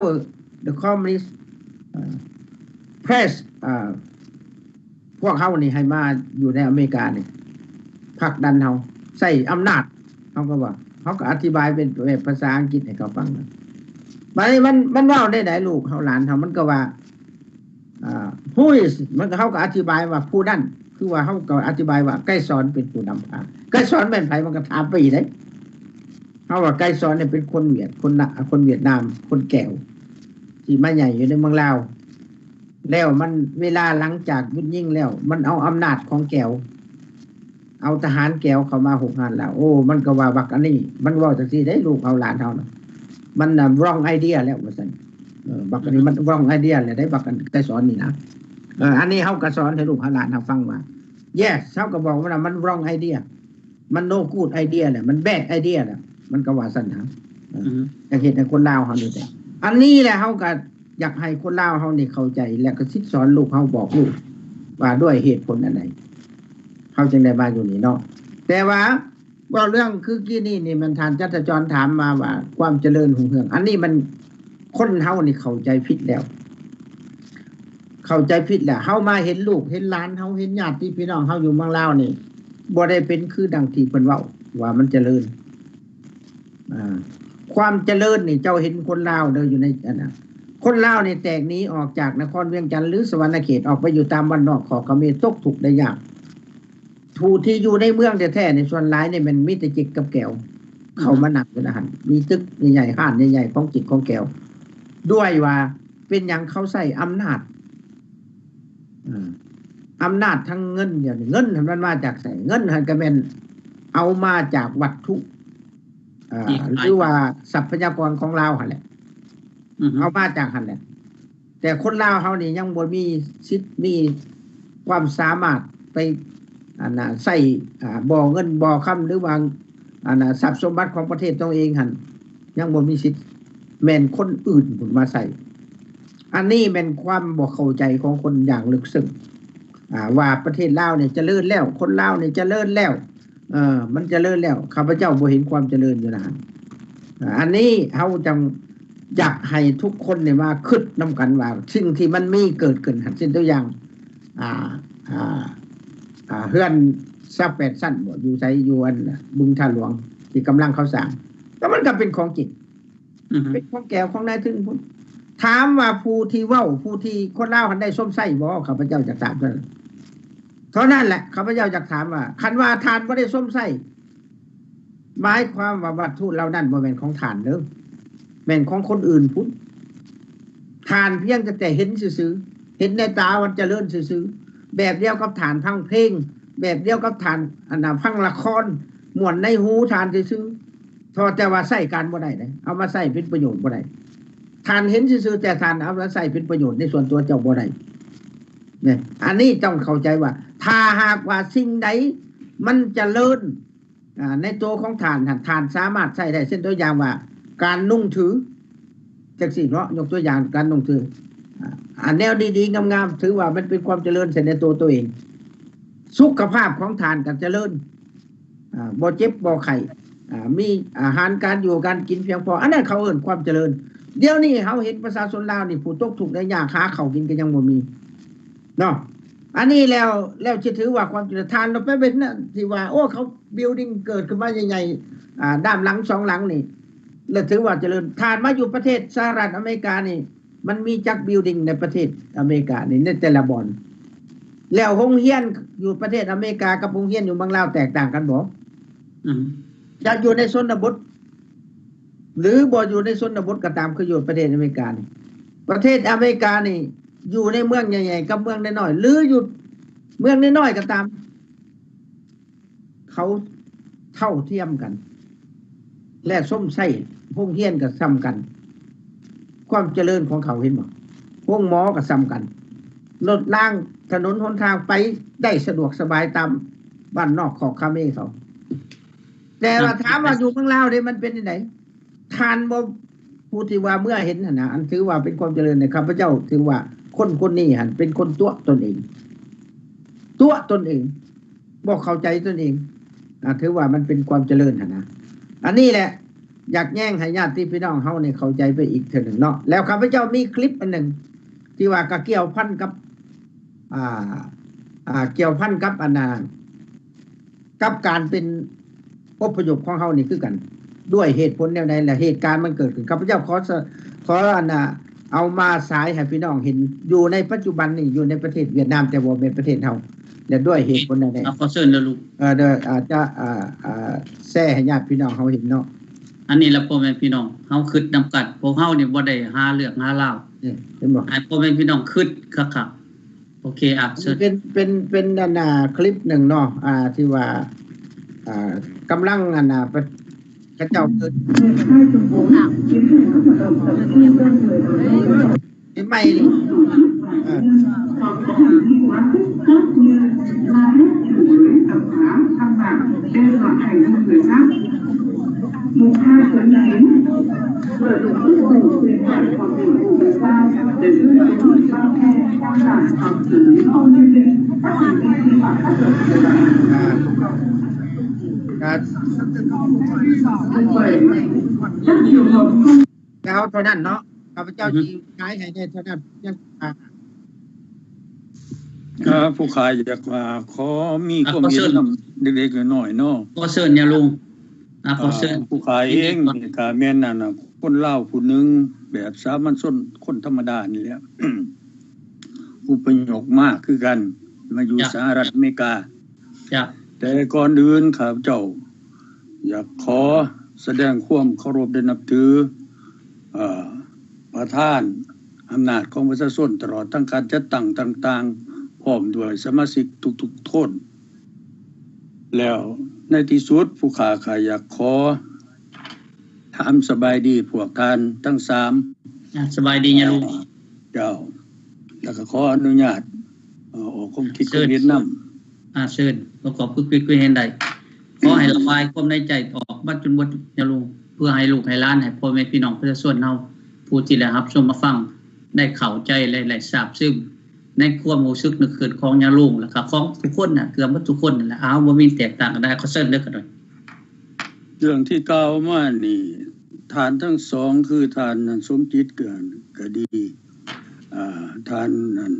the communist press พวกเขานี่ให้มาอยู่ในอเมริกานี่ผลักดันเขาใส่อำนาจเขาก็ว่าเขาก็อธิบายเป็นแบบภาษาอังกฤษให้เขาฟังมันว่าได้ไหนลูกเขาหลานเขามันก็ว่าผู้มันก็เขาก็อธิบายว่าผู้นั่นคือว่าเขาก็อธิบายว่าไกรสอนเป็นผู้นำพาไกรสอนแม่นไผมันก็ถามไปอีกได้เขาว่าไกรสอนเนี่ยเป็นคนเวียดคนเวียดนามคนแก้วที่มาใหญ่อยู่ในเมืองลาวแล้วมันเวลาหลังจากยุดยิ่งแล้วมันเอาอำนาจของแก้วเอาทหารแก้วเข้ามา6 งานแล้วโอ้มันก็ว่าบักอันนี้มันว่าจังซี่ได้ลูกเอาหลานเฮานะมันwrong idea แล้วว่าซั่นบักอันนี้มัน wrong idea แล้วได้บักกันแต่สอนนี่นะอันนี้เฮาก็สอนให้ลูกหลานเฮาฟังว่า yes เฮาก็บอกว่ามัน wrong idea มัน no good idea แหละมัน bad idea แหละมันก็ว่าซั่นนะจะเฮ็ดให้คนลาวเฮานี่แต่อันนี้แหละเฮาก็อยากให้คนลาวเฮานี่เข้าใจและก็สอนลูกเฮาบอกลูกว่าด้วยเหตุผลอันใดเฮาจึงได้มาอยู่นี่เนาะแต่ว่าเรื่องคือกี้นี่มันท่านจัตจรถามมาว่าความเจริญรุ่งเรืองอันนี้มันคนเฮานี่เข้าใจผิดแล้วเฮามาเห็นลูกเห็นหลานเฮาเห็นญาติพี่น้องเฮาอยู่เมืองลาวนี่บ่ได้เป็นคือดังที่เพิ่นเว้าว่ามันเจริญความเจริญนี่เจ้าเห็นคนลาวเด้ออยู่ในอันน่ะคนลาวนี่แตกหนีออกจากนครเวียงจันทร์หรือสวรรณเขตออกไปอยู่ตามบ้านนอกขอเขมรตกทุกข์ได้ยากผู้ที่อยู่ในเมืองแท้ๆในส่วนหลายนี่มันมีแต่จิตกับแก้วเข้ามานักอยู่นะหั่นมีตึกใหญ่ๆห้านใหญ่ๆของจิตของแก้วด้วยว่าเป็นหยังเขาใช้อำนาจทั้งเงินอย่างเงินมันมาจากไสเงินหั่นก็แม่นเอามาจากวัตถุหรือว่าทรัพยากรของลาวหั่นแหละเอามาจากหั่นแหละแต่คนลาวเฮานี่ยังบ่มีสิทธิ์มีความสามารถไปใส่บ่อเงินบ่อค้ำหรือว่าทรัพย์สมบัติของประเทศตัวเองหั่นยังบ่มีสิทธิ์แม่นคนอื่นพุ่นมาใส่อันนี้เป็นความบ่เข้าใจของคนอย่างลึกซึ้งว่าประเทศลาวเนี่ยเจริญแล้วคนลาวเนี่ยเจริญแล้วมันเจริญแล้วข้าพเจ้าบ่เห็นความเจริญอยู่นะอันนี้เฮาจังอยากให้ทุกคนเนี่ยมาคิดนำกันว่าสิ่งที่มันมีเกิดขึ้นหั่นเช่นตัวอย่างเฮือน28ชั้นบ่อยู่ไสอยู่อันบึงท่าหลวงที่กำลังเขาสร้างก็มันก็เป็นของจริงเป็นของแก้วของนายทึ่งพุ่นถามว่าผู้ที่เว้าผู้ที่คนลาวหันได้ส้มไส้บ่ข้าพเจ้าจะถามเท่านั้นแหละข้าพเจ้าจะถามว่าคันว่าทานบ่ได้ส้มไส้หมายความว่าวัตถุเหล่านั้นบ่แม่นของทานเด้อแม่นของคนอื่นพุ่นทานเพียงแต่เห็นซื่อๆเห็นในตามันเจริญซื่อๆแบบเดียวกับทานฟังเพลงแบบเดียวกับทานฟังละครม่วนในหูทานซื่อๆพอแต่ว่าใช้การบ่ได้เด้เอามาใช้เป็นประโยชน์บ่ได้ทานเห็นซื่อๆแต่ทานเอามาใช้เป็นประโยชน์ในส่วนตัวเจ้าบ่ได้เนี่ยอันนี้ต้องเข้าใจว่าถ้าหากว่าสิ่งใดมันเจริญในตัวของทานสามารถใช้ได้เช่นตัวอย่างว่าการนุ่งถือจังซี่เนาะยกตัวอย่างการนุ่งถืออันแนวดีๆงามๆถือว่ามันเป็นความเจริญในตัวเองสุขภาพของทานก็เจริญบ่เจ็บบ่ไข้มีอาหารการอยู่การกินเพียงพออันนั้นเขาเอิ้นความเจริญเดี๋ยวนี้เฮาเห็นประชาชนลาวนี่ผู้ตกทุกข์ได้ยากหาข้าวกินก็ยังบ่มีเนาะอันนี้แล้วสิถือว่าความเจริญทานเราไปเป็นน่ะที่ว่าโอ้เขาบิลดิ้งเกิดขึ้นมาใหญ่ๆด้านหลัง2หลังนี่แล้วถือว่าเจริญทานมาอยู่ประเทศสหรัฐอเมริกานี่มันมีจักบิลดิ้งในประเทศอเมริกานี่ในแต่ละบ่อนแล้วโรงเรียนอยู่ประเทศอเมริกากับโรงเรียนอยู่เมืองลาวแตกต่างกันบ่จะอยู่ในชนบทหรือบ่อยู่ในชนบทก็ตามคืออยู่ประเทศอเมริกานี่ประเทศอเมริกานี่อยู่ในเมืองใหญ่ๆกับเมืองน้อยๆหรืออยู่เมืองน้อยๆก็ตามเขาเท่าเทียมกันและส้มไส้โรงเรียนก็ซ้ำกันความเจริญของเขาเห็นบ่โรงหมอก็ซ้ำกันรถล่างถนนหนทางไปได้สะดวกสบายตามบ้านนอกของคาเมเขาแต่ว่าถามว่าอยู่เมืองลาวนี่มันเป็นจังได๋ทานบ่ผู้ที่ว่าเมื่อเห็นหั่นน่ะอันถือว่าเป็นความเจริญในข้าพเจ้าถือว่าคนนี้หั่นเป็นคนตัวตนเองบ่เข้าใจตนเองถือว่ามันเป็นความเจริญหั่นนะอันนี้แหละ อยากแย่งให้ญาติพี่น้องเฮาเนี่ยเข้าใจไปอีกเทื่อนึงเนาะแล้วข้าพเจ้ามีคลิปอันนึงที่ว่าก็เกี่ยวพันกับเกี่ยวพันกับอันน่ะกับการเป็นอพยพของเฮานี่คือกันด้วยเหตุผลแนวใดและเหตุการณ์มันเกิดขึ้นข้าพเจ้าขออันน่ะเอามาสายให้พี่น้องเห็นอยู่ในปัจจุบันนี่อยู่ในประเทศเวียดนามแต่บ่เป็นประเทศเฮาและด้วยเหตุผลใดขอเชิญเด้อลูกเด้ออาจจะแชร์ให้ญาติพี่น้องเฮาเห็นเนาะอันนี้ละพ่อแม่พี่น้องเฮาคิดนำกันพวกเฮานี่บ่ได้หาเรื่องหาราวเห็นบ่ให้พ่อแม่พี่น้องคิดคักๆโอเคเชิญเป็นนั่นน่ะคลิปนึงเนาะที่ว่ากำลังอันน่ะพระเจ้าเกิดไม่แล้วเท่านั้นเนาะข้าพเจ้าที่ขายให้ได้เท่านั้นยังผู้ขายอยากว่าขอมีความเห็นเล็กๆน้อยๆเนาะขอเชิญอย่าลุงขอเชิญผู้ขายเองก็แม่นนั่นน่ะคนลาวผู้นึงแบบสามัญชนคนธรรมดานี่แหละผู้ประโยชน์มากคือกันมาอยู่สหรัฐอเมริกาแต่ก่อนอื่นข้าพเจ้าอยากขอแสดงความเคารพและนับถือประธานอำนาจของประชาชนตลอดทั้งการจัดตั้งต่างๆพร้อมด้วยสมาชิกทุกๆคนแล้วในที่สุดผู้ข้าอยากขอถามสบายดีพวกท่านทั้ง3สบายดีนะลุงเจ้าแล้วก็ขออนุญาตออกความคิดความเห็นนำเชิญประกอบคุยเห็นได้ขอให้ระบายความในใจออกบัดจนบ่นะลุงเพื่อให้ลูกให้หลานให้พ่อแม่พี่น้องประชาชนเฮาผู้ที่ได้รับชมมาฟังได้เข้าใจหลายๆทราบซึ้งในความรู้สึกนึกคิดของญาลุงแล้วก็ของทุกคนน่ะเกือบทุกคนนั่นแหละบ่มีแตกต่างกันได้ขอเชิญเด้อกันหน่อยเรื่องที่กล่าวมานี่ทานทั้ง2คือทานสมจิตก็ดีทานนั้น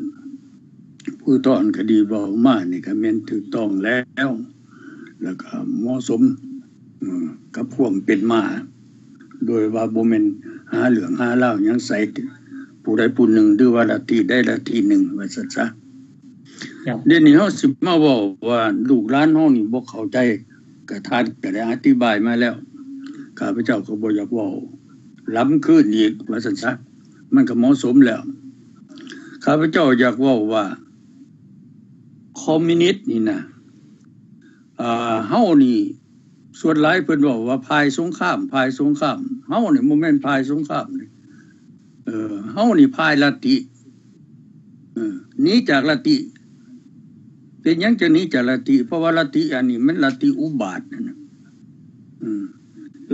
ผู้ตอนก็ดีเว้ามานี่ก็แม่นถูกต้องแล้วก็เหมาะสมกับความเป็นมาโดยว่าบ่แม่นหาเรื่องหาเล่าหยังใส่ผู้ใดผู้หนึ่งหรือว่าละทีได้ละทีหนึ่งว่าซั่นซะเดี๋ยวนี้เฮาสิมาเว้าว่าลูกหลานเฮานี่บ่เข้าใจก็ท่านก็ได้อธิบายมาแล้วข้าพเจ้าก็บ่อยากเว้าล้ำขึ้นอีกว่าซั่นซะมันก็เหมาะสมแล้วข้าพเจ้าอยากเว้าว่าคอมมิวนิสต์นี่นะเฮานี่ส่วนหลายเพิ่นบอกว่าพายสงครามเฮานี่บ่แม่นพายสงครามนี่เฮานี่พายลัทธิหนีจากลัทธิเป็นหยังจะหนีจากลัทธิเพราะว่าลัทธิอันนี้มันลัทธิอุบาทนะ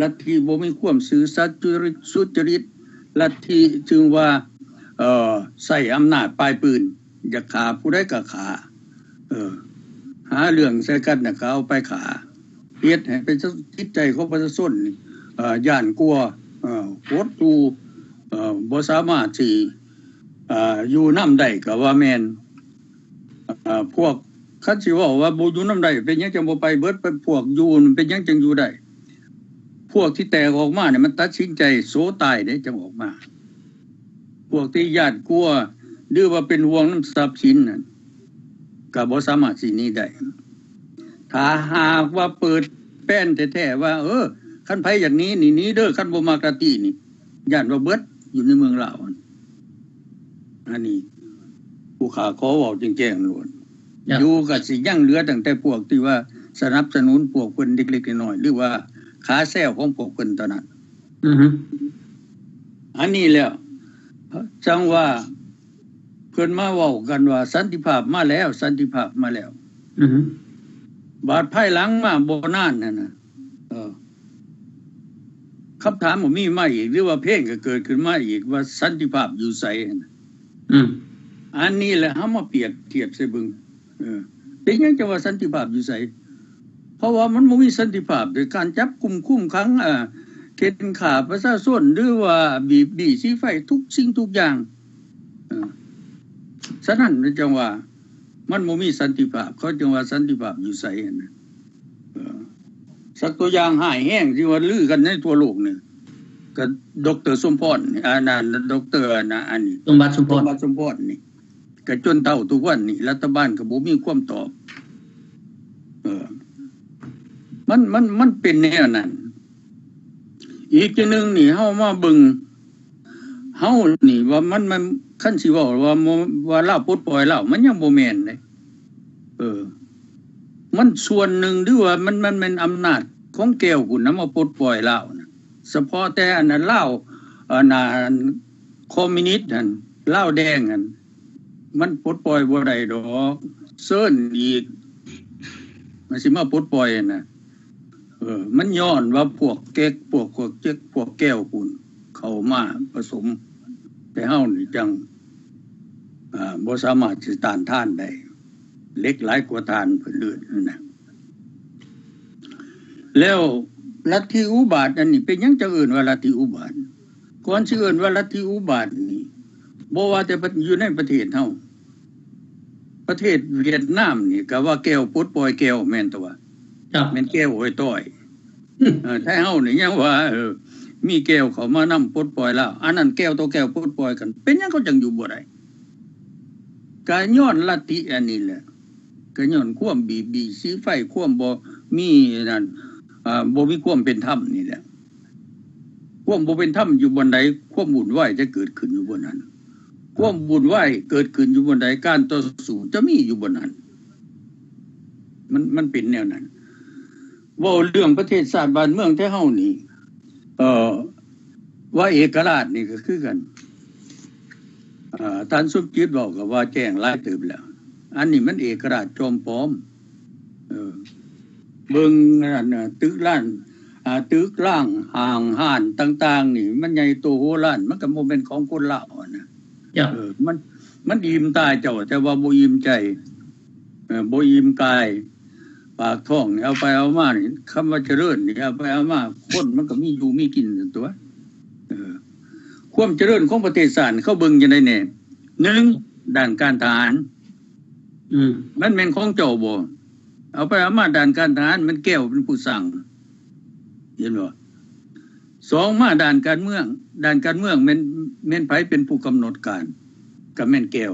ลัทธิบ่มีความซื่อสัตย์สุจริตลัทธิจึงว่าใช้อำนาจปลายปืนอยากฆ่าผู้ใดก็ฆ่าหาเรื่องใส่กันน่ะก็เอาไปฆ่าเฮ็ดให้เป็นจิตใจของประชาชนย่านกลัวโหดตูบ่สามารถสิอยู่นำได้ก็ว่าแม่นพวกคันสิเว้าว่าบ่อยู่นำได้เป็นหยังจังบ่ไปเบิดไปพวกอยู่เป็นหยังจังอยู่ได้พวกที่แตกออกมาเนี่ยมันตัดสินใจโสตายได้จังออกมาพวกที่ญาติกลัวหรือว่าเป็นห่วงนำทรัพย์สินนั่นก็บ่สามารถสิหนีได้ถ้าหากว่าเปิดแป้นแท้ๆว่าคันไผอย่างนี้นี่เด้อคันบ่มักลัทธินี่ญาติว่าเบิดอยู่ในเมืองลาวอันนี้ผู้ขาขอเว้าแจ้งๆโลดอยู่ก็สิยังเหลือตั้งแต่พวกที่ว่าสนับสนุนพวกเพิ่นเล็กๆน้อยๆหรือว่าขาแซวของพวกเพิ่นเท่านั้นอันนี้แล้วจังว่าเพิ่นมาเว้ากันว่าสันติภาพมาแล้วบาดภายหลังมาบ่นานนั่นน่ะคำถามบ่มีมาอีกหรือว่าเพลงก็เกิดขึ้นมาอีกว่าสันติภาพอยู่ไสอันนี้แหละเฮามาเปรียบเทียบใส่เบิ่งเป็นหยังจะว่าสันติภาพอยู่ไสเพราะว่ามันบ่มีสันติภาพโดยการจับกุมคุมขังเข้ ช่นข่าประชาชนหรือว่าบีสีไฟทุกสิ่งทุกอย่างฉะนั้นจังว่ามันบ่มีสันติภาพเขาจังว่าสันติภาพอยู่ไสนะสักตัวอย่างหายแห้งที่ว่าลือกันในทั่วโลกนี่ก็ดร.สมพรดร.อันนี้สมบัติสมพรนี่ก็จนเฒ่าทุกวันนี่รัฐบาลก็บ่มีความตอบมันเป็นแนวนั้นอีกจังนึงนี่เฮามาเบิ่งเฮานี่ว่ามันคันสิเว้าว่าลาวปลดปล่อยลาวมันยังบ่แม่นเด้มันส่วนหนึ่งหรือว่ามันเป็นอำนาจของแก้วคุณนะมาปลดปล่อยลาวนะเฉพาะแต่อันนั้นลาวคอมมิวนิสต์นั่นลาวแดงนั่นมันปลดปล่อยบ่ได้ดอกเซิ้นอีกมันสิมาปลดปล่อยน่ะมันย้อนว่าพวกเก๊กพวกเจ๊กพวกแก้วคุณเข้ามาผสมแต่เฮานี่จังบ่สามารถสิต้านทานได้เล็กหลายกว่าทานเพิ่นเลือดนั่นน่ะแล้วลัทธิอุบาทอันนี้เป็นหยังจะเอิ้นว่าลัทธิอุบาทก่อนสิเอิ้นว่าลัทธิอุบาทนี่บ่ว่าแต่อยู่ในประเทศเฮาประเทศเวียดนามนี่ก็ว่าแก้วปลดปล่อยแก้วแม่นตัวครับแม่นแก้วโอ้ยต้อยถ้าเฮานี่ยังว่ามีแก้วเขามานำปลดปล่อยแล้วอันนั้นแก้วต่อแก้วปลดปล่อยกันเป็นหยังเขาจังอยู่บ่ได้ก็ย้อนลัทธิอันนี้แหละก็ย้อนความบีสีไฟความบ่มีนั่นบ่มีความเป็นธรรมนี่แหละความบ่เป็นธรรมอยู่บนใดความวุ่นวายจะเกิดขึ้นอยู่บนนั้นความวุ่นวายเกิดขึ้นอยู่บนใดการต่อสู้จะมีอยู่บนนั้นมันเป็นแนวนั้นว่าเรื่องประเทศชาติบ้านเมืองแท้เฮานี่ว่าเอกราชนี่ก็คือกันท่านสมจิตบอกก็ว่าแจ้งหลายเติบแล้วอันนี้มันเอกราชจอมปลอมเบิ่งนั่นตึกล้านตึกล่างห่างห่านต่างๆนี่มันใหญ่โตโหฬารมันก็บ่เป็นของคนลาวนะมันอิ่มตายเจ้าแต่ว่าบ่อิ่มใจบ่อิ่มกายปากท้องนี่เอาไปเอามานี่คำว่าเจริญนี่เอาไปเอามาคนมันก็มีอยู่มีกินตัวความเจริญของประเทศชาติเขาเบิ่งจังได๋แน่1ด้านการทหารมันแม่นของเจ้าบ่เอาไปเอามาด้านการทหารมันแก้วเป็นผู้สั่งเห็นบ่2มาด้านการเมืองแม่นไผเป็นผู้กำหนดการก็แม่นแก้ว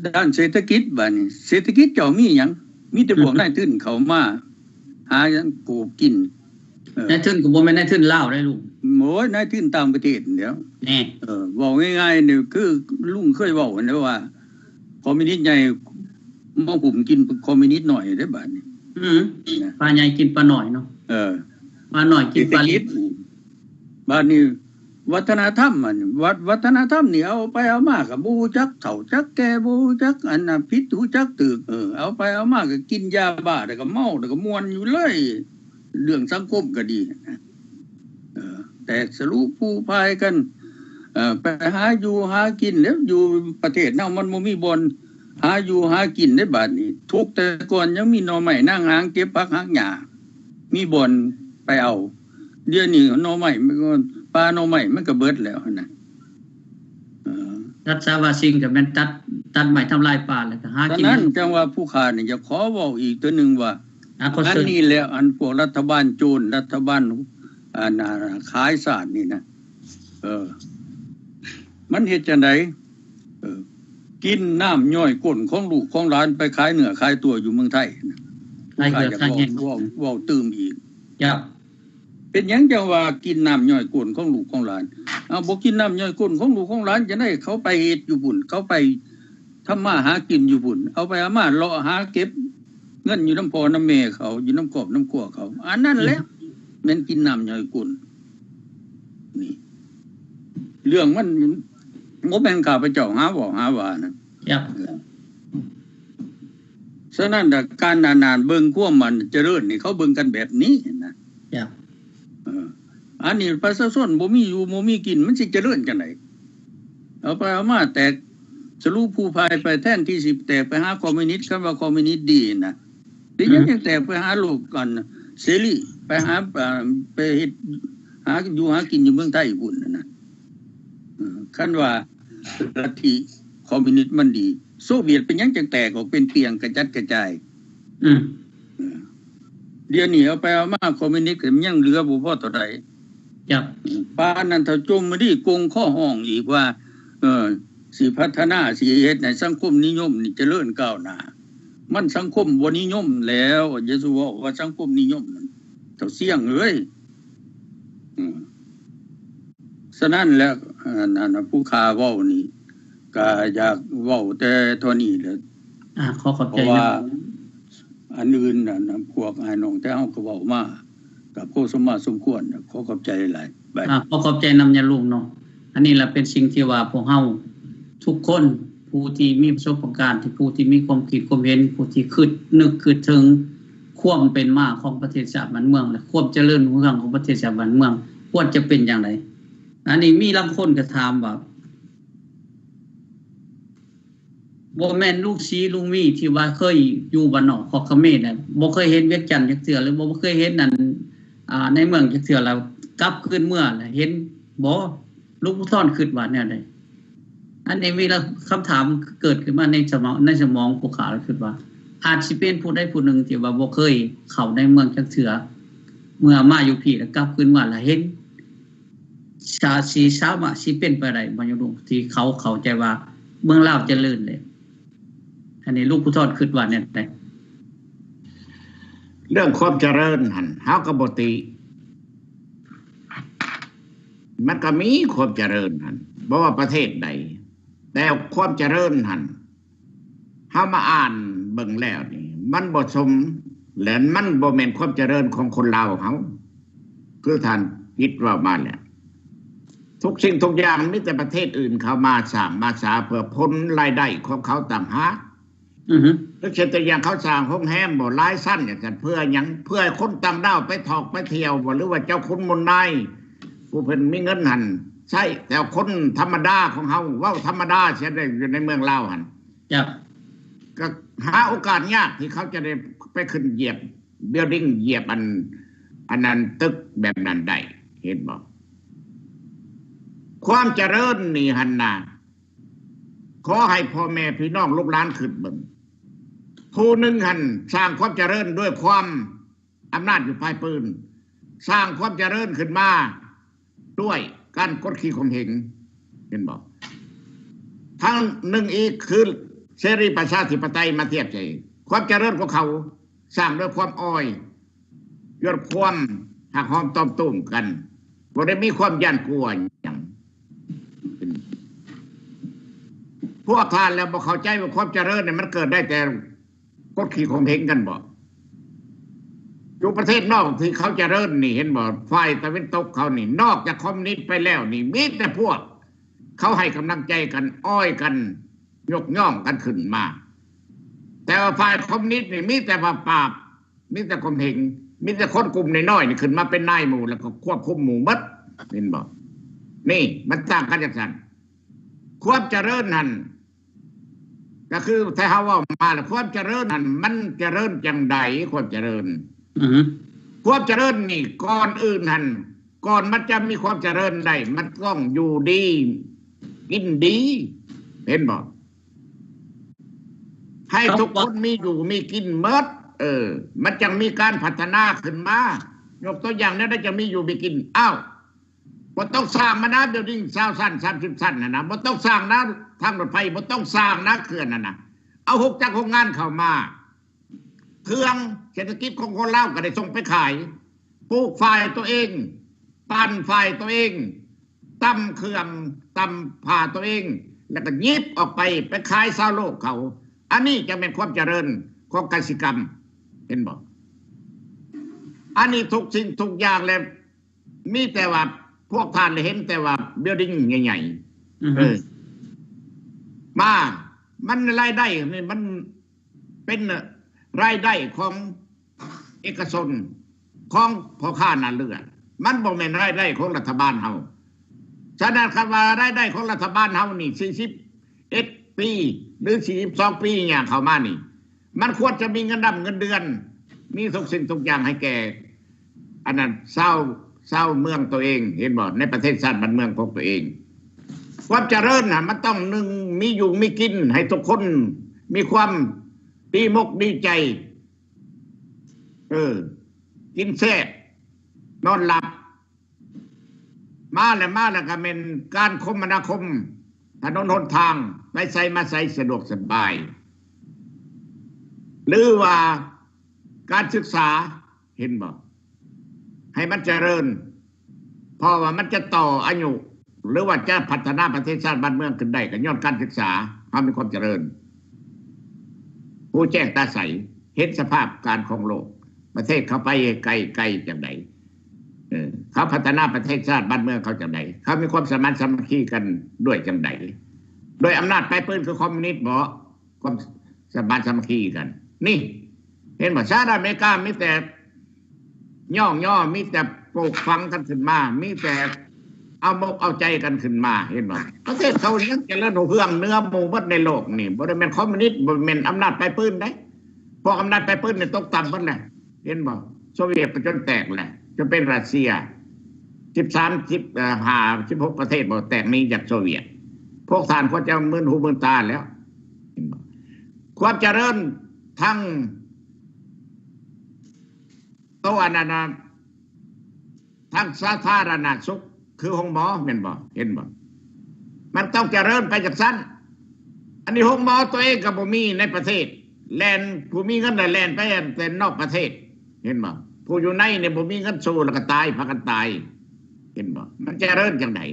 ด้านเศรษฐกิจบัดนี้เศรษฐกิจเจ้ามีหยังมีแต่พวกนายทุนเข้ามาหาหยังกูกินนายทุนก็บ่แม่นนายทุนลาวได้ลูกโอ้ยนายทุนต่างประเทศเดี๋ยวแน่เว้าง่ายๆนี่คือลุงเคยเว้านะว่าคอมมิวนิสต์ใหญ่มาผมกินคอมมิวนิสต์หน่อยได้บัดนี้ปลาใหญ่กินปลาหน่อยเนาะปลาหน่อยกินปลาเล็กบัดนี้วัฒนธรรมวัฒนธรรมนี่เอาไปเอามาก็บ่รู้จักเฒ่าจักแก่บ่รู้จักอันน่ะผิดรู้จักตึกเอาไปเอามาก็กินยาบ้าแล้วก็เมาแล้วก็ม่วนอยู่เลยเรื่องสังคมก็ดีแต่สรุปผู้พายกันไปหาอยู่หากินแล้วอยู่ประเทศเฮามันบ่มีบ่อนหาอยู่หากินได้บาดนี้ทุกแต่ก่อนยังมีหน่อไม้นั่งหางเก็บผักหางหญ้ามีบ่อนไปเอาเดี๋ยวนี้หน่อไม้มันก็ปลาหน่อไม้มันก็เบิดแล้วนะรัฐสาวาสิงก็แม่นตัดไม้ทำลายป่าแล้วก็หากินนั้นจังว่าผู้ค้านี่จะขอเว้าอีกตัวนึงว่าอันนี้แล้วอันพวกรัฐบาลโจรรัฐบาลขายสารนี่นะมันเฮ็ดจังได๋กินน้ำย่อยก้นของลูกของหลานไปขายเนื้อขายตัวอยู่เมืองไทยขายเนื้อขายแห้งว้าตื่มอีกครับเป็นหยังจังว่ากินน้ำย่อยก้นของลูกของหลานบ่กินน้ำย่อยก้นของลูกของหลานจะได้เขาไปเฮ็ดอยู่บุญเขาไปทำมาหากินอยู่บุญเอาไปเอามาเลาะหาเก็บเงินอยู่น้ำพ่อน้ำแม่เขาอยู่น้ำกอบน้ำขั่วเขาอันนั้นแหละแม่นกินน้ำย่อยก้นนี่เรื่องมันบ่แม่นข้าพเจ้าหาว่านะครับฉะนั้นการนานๆเบิ่งความมันเจริญนี่เขาเบิ่งกันแบบนี้นะครับอันนี้ประชาชนบ่มีอยู่บ่มีกินมันสิเจริญจังได๋เอาไปเอามาแตกสรุปผู้พายไปแทนที่สิแตกไปหาคอมมิวนิสต์คำว่าคอมมิวนิสต์ดีนะ เป็นยังจังแตกไปหาลูกก่อนเสรีไปหาไปเฮ็ดหาอยู่หากินอยู่เมืองไทยพุ่นน่ะคันว่าลัทธิคอมมิวนิสต์มันดีโซเวียตเป็นยังจังแตกออกเป็นเปียงกระจัดกระจายเดี๋ยวนี้เอาไปเอามาคอมมิวนิสต์ก็ยังเหลือบ่พอเท่าใดครับปานนั้นถ้าจมมาดิกงข้อห้องอีกว่าสิพัฒนาสิเฮ็ดให้สังคมนิยมนี่เจริญก้าวหน้ามันสังคมบ่นิยมแล้วเยซูว่าสังคมนิยมเจ้าเสี่ยงเอ้ยฉะนั้นแล้วผู้ค้าเว้านี่ก็อยากเว้าแต่เท่านี้แหละขอขอบใจว่าอันอื่นน่ะพวกอ้ายน้องแต่เฮาก็เว้ามาก็โพสมมาสมควรขอขอบใจหลายขอขอบใจนำยาลุงเนาะอันนี้ล่ะเป็นสิ่งที่ว่าพวกเฮาทุกคนผู้ที่มีประสบการณ์ที่ผู้ที่มีความคิดความเห็นผู้ที่คิดนึกคิดถึงความเป็นมาของประเทศชาติบ้านเมืองและความเจริญรุ่งเรืองของประเทศชาติบ้านเมืองควรจะเป็นอย่างไรอันนี้มีบางคนก็ถามว่าบ่แม่นลูกชีลุงมีที่ว่าเคยอยู่บ้านนอกของเขมรน่ะบ่เคยเห็นเวียงจันทน์จักเทื่อหรือบ่เคยเห็นนั่นในเมืองจักเทื่อแล้วกลับคืนเมื่อแล้วเห็นบ่ลูกผู้ท่อนคิดว่าแนวใดอันนี้มีคำถามเกิดขึ้นมาในสมองผู้ขาแล้วคิดว่าอาจสิเป็นผู้ใดผู้หนึ่งที่ว่าบ่เคยเข้าในเมืองจักเทื่อเมื่อมาอยู่พี่แล้วกลับคืนมาแล้วเห็นชาสีสามารถสิเป็นไปได้บ่อยู่ลุงที่เขาเข้าใจว่าเมืองลาวเจริญเลยอันนี้ลูกผู้ทอดคิดว่าเนี่ยได้เรื่องความเจริญหั่นเฮาก็บ่ติมันก็มีความเจริญหั่นบ่ว่าประเทศใดแต่ความเจริญหั่นเฮามาอ่านเบิ่งแล้วนี่มันบ่สมและมันบ่แม่นความเจริญของคนลาวเฮาคือท่านคิดว่ามาแล้วทุกสิ่งทุกอย่างมีแต่ประเทศอื่นเขามาสร้างมาสาเพื่อผลรายได้ของเขาต่างหากแล้วเช่นตัวอย่างเขาสร้างโรงแรมบ่หลายชั้นอย่างนั้นเพื่อหยังเพื่อคนต่างดาวไปถอกไปเที่ยวบ่หรือว่าเจ้าคุณมนต์นายผู้เพิ่นมีเงินหั่นใช่แต่คนธรรมดาของเฮาเว้าธรรมดาเช่นได้อยู่ในเมืองลาวหั่นก็หาโอกาสยากที่เขาจะได้ไปขึ้นเหยียบบิลดิ้งเหยียบอันนั้นตึกแบบนั้นได้เห็นบ่ความเจริญนี่หั่นน่ะขอให้พ่อแม่พี่น้องลูกหลานขึ้นเบิ่งผู้หนึ่งหั่นสร้างความเจริญด้วยความอำนาจอยู่ภายปืนสร้างความเจริญขึ้นมาด้วยการกดขี่ข่มเหงเห็นบ่ทั้งหนึ่งอีกคือเสรีประชาธิปไตยมาเทียบใจความเจริญของเขาสร้างด้วยความอ้อยยศความหักหอมตอมตุ้มกันบ่ได้มีความย่านกลัวอย่างพวกท่านแล้วบ่เข้าใจว่าความเจริญเนี่ยมันเกิดได้แต่กดขี่ข่มเหงกันบ่อยู่ประเทศนอกที่เขาเจริญนี่เห็นบ่ฝ่ายตะวันตกเขานี่นอกจากคอมมิวนิสต์ไปแล้วนี่มีแต่พวกเขาให้กำลังใจกันอ้อยกันยกย่องกันขึ้นมาแต่ว่าฝ่ายคอมมิวนิสต์นี่มีแต่ปราบมีแต่ข่มเหงมีแต่คนกลุ่มน้อยๆนี่ขึ้นมาเป็นนายหมู่แล้วก็ควบคุมหมู่หมดเห็นบ่นี่มันต่างกันจังซั่นความเจริญนั่นก็คือถ้าเฮาว่ามาแล้วความเจริญนั่นมันเจริญจังใดความเจริญความเจริญนี่ก่อนอื่นนั่นก่อนมันจะมีความเจริญได้มันต้องอยู่ดีกินดีเห็นบ่ให้ทุกคนมีอยู่มีกินหมดมันจังมีการพัฒนาขึ้นมายกตัวอย่างนั้นได้จะมีอยู่มีกินอ้าวบ่ต้องสร้างมานะบิลดิ้ง20ชั้น30ชั้นนะบ่ต้องสร้างนะทางรถไฟบ่ต้องสร้างนะเขื่อนนะเอา6จักรโรงงานเข้ามาเครื่องเศรษฐกิจของคนลาวก็ได้ส่งไปขายปลูกฝ่ายตัวเองปั่นฝ่ายตัวเองตำเครื่องตำผ้าตัวเองแล้วก็ยิบออกไปขายชาวโลกเขาอันนี้จะเป็นความเจริญของกสิกรรมเห็นบ่อันนี้ทุกสิ่งทุกอย่างแล้วมีแต่ว่าพวกท่านเห็นแต่ว่าบิลดิ้งใหญ่ๆมามันรายได้นี่มันเป็นรายได้ของเอกชนของพ่อค้านาเรือมันบ่แม่นรายได้ของรัฐบาลเฮาฉะนั้นคำว่ารายได้ของรัฐบาลเฮานี่41ปีหรือ42ปีเนี่ยเข้ามานี่มันควรจะมีเงินดำเงินเดือน มีทุกสิ่งทุกอย่างให้แก่อันนั้นเศร้าเมืองตัวเองเห็นบ่ในประเทศชาติบ้านเมืองของตัวเองความเจริญน่ะมันต้องหนึ่งมีอยู่มีกินให้ทุกคนมีความดีมกดีใจกินแซ่บนอนหลับมาแล้วก็เป็นการคมนาคมถนนหนทางไปใส่มาใส่สะดวกสบายหรือว่าการศึกษาเห็นบ่ให้มันเจริญเพราะว่ามันจะต่ออายุหรือว่าจะพัฒนาประเทศชาติบ้านเมืองขึ้นได้ก็ย้อนการศึกษาให้มีความเจริญผู้แจ้งตาใสเห็นสภาพการของโลกประเทศเขาไปไกลจังไดเขาพัฒนาประเทศชาติบ้านเมืองเขาจังไดเขามีความสามัคคีกันด้วยจังไดโดยอำนาจปลายปืนคือคอมมิวนิสต์บ่ความสามัคคีกันนี่เห็นบ่สหรัฐอเมริกามีแต่ย่อมีแต่ปลูกฝังกันขึ้นมามีแต่เอามกเอาใจกันขึ้นมาเห็นบ่ประเทศเขายังเจริญรุ่งเรืองเนื้อหมู่หมดในโลกนี่บ่ได้แม่นคอมมิวนิสต์บ่แม่นอำนาจปลายปืนได้พออำนาจปลายปืนเนี่ยตกต่ำหมดแหละเห็นบ่โซเวียตจนแตกแหละจนเป็นรัสเซีย16ประเทศบ่แตกนี้จากโซเวียตพวกท่านก็จะมึนหูมึนตาแล้วเห็นบ่ความเจริญทั้งตัวนั้นทั้งสาธารณสุขคือห้องหมอแม่นบ่เห็นบ่มันต้องเจริญไปจากสั้นอันนี้ห้องหมอตัวเองก็บ่มีในประเทศแลนผู้มีเงินแลนไปแต่นอกประเทศเห็นบ่ผู้อยู่ในเนี่ยบ่มีเงินสู้แล้วก็ตายพากันตายเห็นบ่มันเจริญจังได๋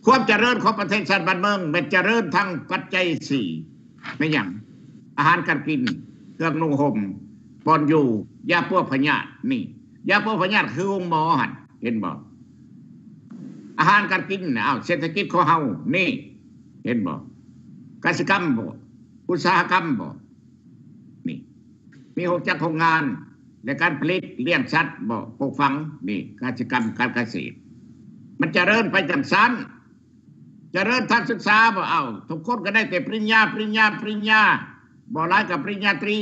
ความเจริญของประเทศชาติบ้านเมืองมันเจริญทั้งปัจจัย4ไม่หยังอาหารการกินเครื่องนุ่งห่มบ่อนอยู่ยาพวกพยาธินี่ยาพวกพยาธิคือห้องหมอหั่นเห็นบ่อาหารการกินเศรษฐกิจของเฮานี่เห็นบ่กสิกรรมบ่อุตสาหกรรมบ่นี่มีหกจักรโรงงานในการผลิตเลี้ยงสัตว์บ่ปลูกฝังนี่กสิกรรมการเกษตรมันเจริญไปจังซั่นเจริญทางศึกษาบ่ทุกคนก็ได้แต่ปริญญาบ่หลายกับปริญญาตรี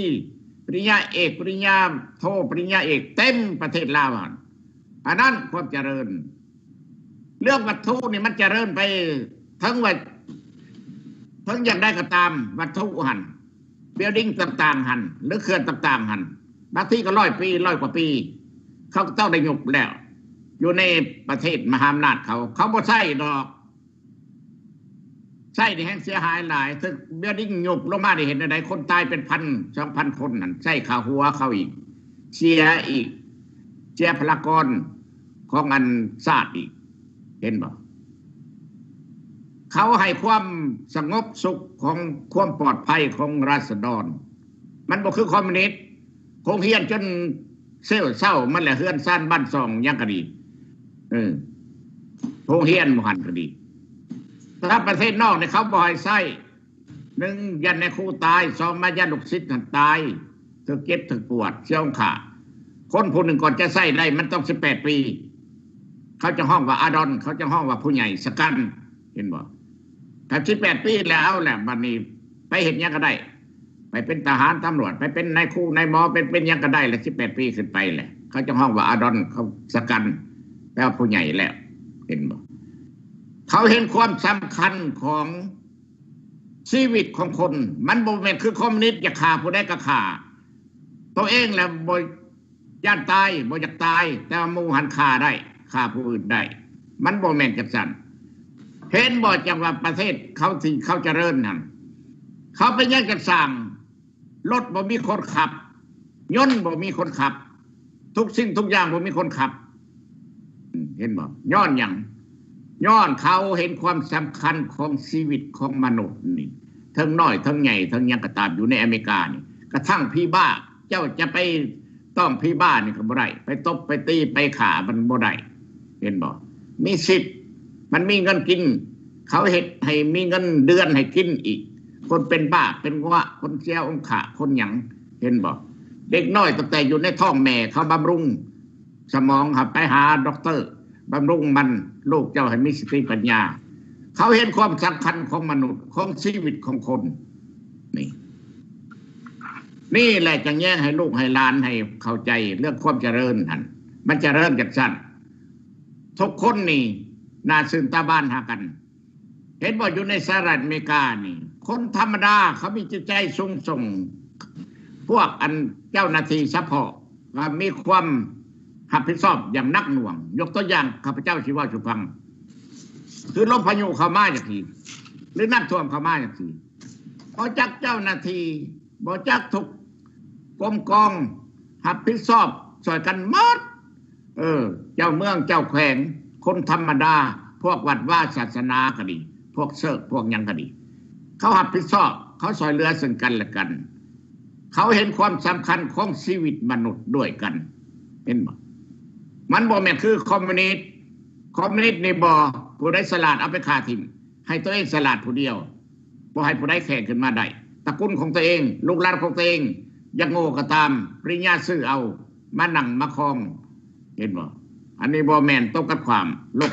ปริญญาเอกปริญญาโทปริญญาเอกเต็มประเทศลาวอันนั้นความเจริญเรื่องวัตถุนี่มันเจริญไปทั้งอย่างได้ก็ตามวัตถุหันเบิลดิ้งต่างๆหันหรือเขื่อนต่างๆหันบางที่ก็100 ปี100 กว่าปีเขาก็ต้องได้ยุบแล้วอยู่ในประเทศมหาอำนาจเขาบ่ใช่ดอกใช่ที่แห่งเสียหายหลายถึงเบิลดิ้งยุบลงมาได้เห็นอะไรคนตายเป็น1,000-2,000 คนนั่นใช่ข่าวหัวเขาอีกเสียพลากรของอันชาติอีกเห็นบ่เขาให้ความสงบสุขของความปลอดภัยของราษฎรมันบ่คือคอมมิวนิสต์คงเฮียนจนเศร้ามันแหละเฮือนซ่านบ้านซ่องยังก็ดีคงเฮียนบ่หันก็ดีถ้าประเทศนอกเนี่ยเขาบ่ให้ใช้1ยันในครูตาย2มายันลูกศิษย์ตายถึกเจ็บถึกปวดเสียองขาคนผู้หนึ่งก่อนจะใช้ได้มันต้อง18 ปีเขาจะห้องว่าอาดอนเขาจะห้องว่าผู้ใหญ่สกันเห็นบ่ถ้า18 ปีแล้วแหละบัดนี้ไปเฮ็ดหยังก็ได้ไปเป็นทหารตำรวจไปเป็นนายครูนายหมอเป็นหยังก็ได้ละ18 ปีขึ้นไปแหละเขาจะห้องว่าอาดอนเขาสกันแปลว่าผู้ใหญ่แล้วเห็นบ่เขาเห็นความสำคัญของชีวิตของคนมันบ่แม่นคือคอมมิวนิสต์จะฆ่าผู้ใดก็ฆ่าตัวเองแหละบ่ย่านตายบ่อยากตายแต่หมู่หันฆ่าได้ฆ่าผู้อื่นได้มันบ่แม่นจังซั่นเห็นบ่จังว่าประเทศเขาที่เขาเจริญนั่นเขาไปแยกกันสร้างรถบ่มีคนขับยนต์บ่มีคนขับทุกสิ่งทุกอย่างบ่มีคนขับเห็นบ่ย้อนหยังย้อนเขาเห็นความสำคัญของชีวิตของมนุษย์นี่ทั้งน้อยทั้งใหญ่ทั้งยังก็ตามอยู่ในอเมริกานี่กระทั่งพี่บ้าเจ้าจะไปต้องพี่บ้านี่ก็บ่ได้ไปตบไปตีไปฆ่ามันบ่ได้เห็นบ่มีสิทธิ์มันมีเงินกินเขาเฮ็ดให้มีเงินเดือนให้กินอีกคนเป็นบ้าเป็นวะคนเสียองค์ขะคนหยังเห็นบ่เด็กน้อยตั้งแต่อยู่ในท้องแม่เขาบำรุงสมองไปหาด็อกเตอร์บำรุงมันลูกเจ้าให้มีสติปัญญาเขาเห็นความสำคัญของมนุษย์ของชีวิตของคนนี่ นี่แหละจะแย่งให้ลูกให้หลานให้เข้าใจเรื่องความเจริญท่านมันเจริญจากสั้นทุกคนนี่น่าซื่นตาบ้านหากันเห็นว่าอยู่ในสหรัฐอเมริกานี่คนธรรมดาเขามีจิตใจสูงส่งพวกอันเจ้าหน้าที่ซัพพอร์ตว่ามีความรับผิดชอบอย่างนักหน่วงยกตัวอย่างข้าพเจ้าชีวะสุพังคือลมพายุเข้ามาอย่างทีหรือน้ำท่วมเข้ามาอย่างทีบ่จักเจ้าหน้าที่บ่จักทุกกรมกองรับผิดชอบช่วยกันหมดเจ้าเมืองเจ้าแขวงคนธรรมดาพวกวัดว่าศาสนาก็ดีพวกเสิร์ฟพวกยังก็ดีเขารับผิดชอบเขาช่วยเหลือซึ่งกันและกันเขาเห็นความสำคัญของชีวิตมนุษย์ด้วยกันเห็นบ่มันบ่แม่นคือคอมมิวนิสต์นี่บ่ผู้ใดสลาดเอาไปฆ่าทิ้งให้ตัวเองสลาดผู้เดียวบ่ให้ผู้ใดแข่งขึ้นมาได้ตระกูลของตัวเองลูกหลานของตัวเองยังโง่ก็ตามปริญญาซื้อเอามานั่งมาครองเห็นบ่อันนี้บ่แม่นตรงกับความโลก